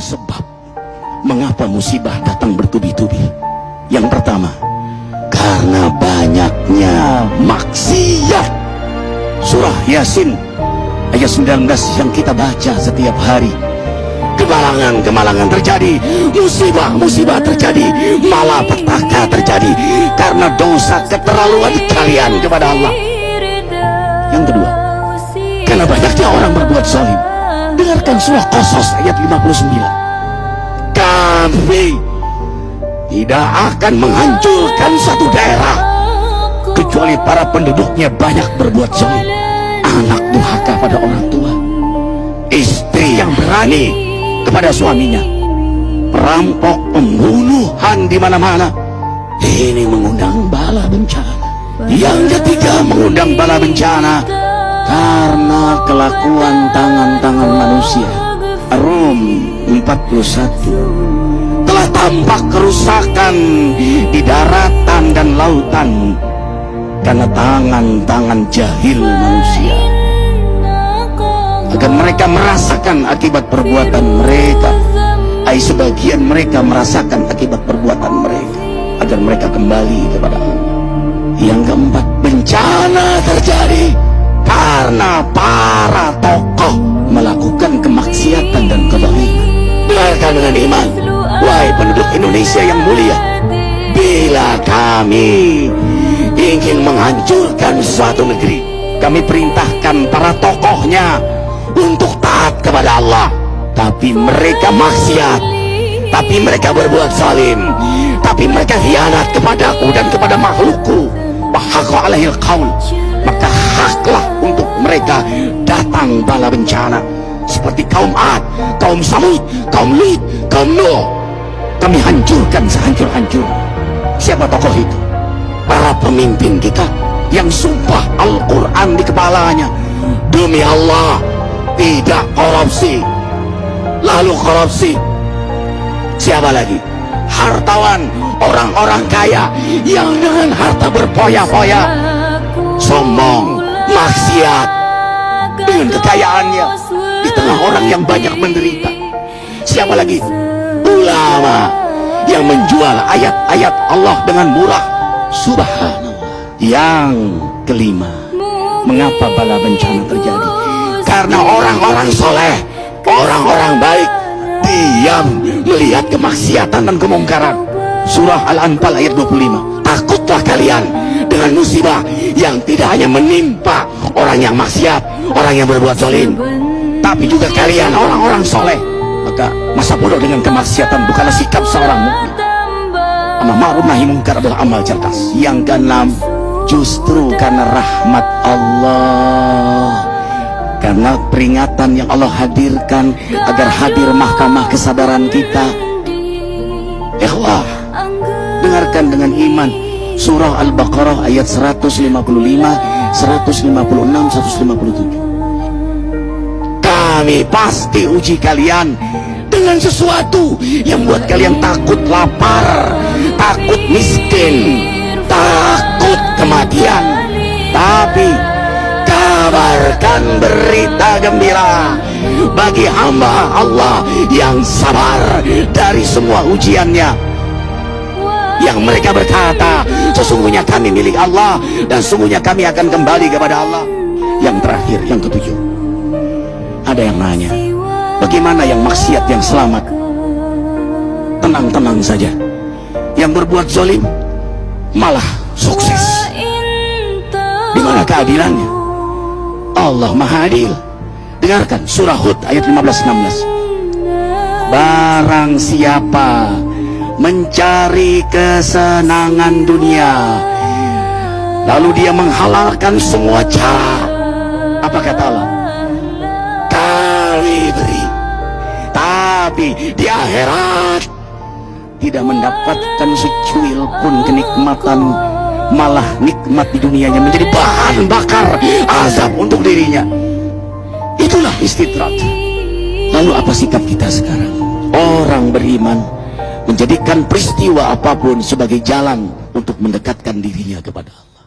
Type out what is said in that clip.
sebab mengapa musibah datang bertubi-tubi. Yang pertama, karena banyaknya maksiat. Surah Yasin ayat 19 yang kita baca setiap hari. Kemalangan-kemalangan terjadi, musibah-musibah terjadi, malapetaka terjadi karena dosa keterlaluan kalian kepada Allah. Yang kedua, karena banyaknya orang berbuat zalim. Dengarkan surah Qasas ayat 59. Kami tidak akan menghancurkan satu daerah kecuali para penduduknya banyak berbuat zalim. Anak durhaka pada orang tua, istri yang berani kepada suaminya, perampok, pembunuhan di mana-mana. Ini mengundang bala bencana. Yang ketiga, mengundang bala bencana karena kelakuan tangan-tangan manusia. Rum 41. Telah tampak kerusakan di daratan dan lautan karena tangan-tangan jahil manusia, agar mereka merasakan akibat perbuatan mereka. Sebagian mereka merasakan akibat perbuatan mereka, agar mereka kembali kepada Allah. Yang keempat, bencana terjadi karena para tokoh melakukan kemaksiatan dan kezaliman. Dengarkan dengan iman, wahai penduduk Indonesia yang mulia, bila kami ingin menghancurkan suatu negeri, kami perintahkan para tokohnya untuk taat kepada Allah, tapi mereka maksiat, tapi mereka berbuat zalim, tapi mereka khianat kepadaku dan kepada makhlukku. Bahaqqa alaihil qaul, maka haklah untuk mereka datang bala bencana seperti kaum Ad, kaum Samud, kaum Lut, kaum Nuh. Kami hancurkan sehancur-hancur. Siapa tokoh itu? Para pemimpin kita yang sumpah Al-Quran di kepalanya, demi Allah tidak korupsi. Lalu korupsi. Siapa lagi? Hartawan, orang-orang kaya yang dengan harta berfoya-foya, sombong, maksiat dengan kekayaannya di tengah orang yang banyak menderita. Siapa lagi? Ulama yang menjual ayat-ayat Allah dengan murah. Subhanallah. Yang kelima, mengapa bala bencana terjadi? Karena orang-orang soleh, orang-orang baik diam melihat kemaksiatan dan kemungkaran. Surah Al-Anfal ayat 25. Takutlah kalian dengan musibah yang tidak hanya menimpa orang yang maksiat, orang yang berbuat zalim, tapi juga kalian orang-orang soleh. Maka masa bodoh dengan kemaksiatan bukanlah sikap seorang mukmin. Amar ma'ruf nahi mungkar adalah amal cerdas. Yang keenam, justru karena rahmat Allah, karena peringatan yang Allah hadirkan agar hadir mahkamah kesadaran kita. Ikhwah, dengarkan dengan iman surah Al-Baqarah ayat 155, 156, 157. Kami pasti uji kalian dengan sesuatu yang buat kalian takut lapar, takut miskin, takut kematian. Tapi kabarkan berita gembira bagi hamba Allah yang sabar dari semua ujiannya, yang mereka berkata, sesungguhnya kami milik Allah dan sesungguhnya kami akan kembali kepada Allah. Yang terakhir, yang ketujuh, ada yang nanya, bagaimana yang maksiat yang selamat? Tenang-tenang saja. Yang berbuat zalim malah sukses. Di mana keadilannya? Allah Maha Adil. Dengarkan surah Hud ayat 15-16. Barang siapa mencari kesenangan dunia, lalu dia menghalalkan semua cara, apa kata Allah? Kami beri, tapi di akhirat tidak mendapatkan secuil pun kenikmatan, malah nikmat di dunianya menjadi bahan bakar azab untuk dirinya. Itulah istidrak. Lalu apa sikap kita sekarang? Orang beriman menjadikan peristiwa apapun sebagai jalan untuk mendekatkan dirinya kepada Allah.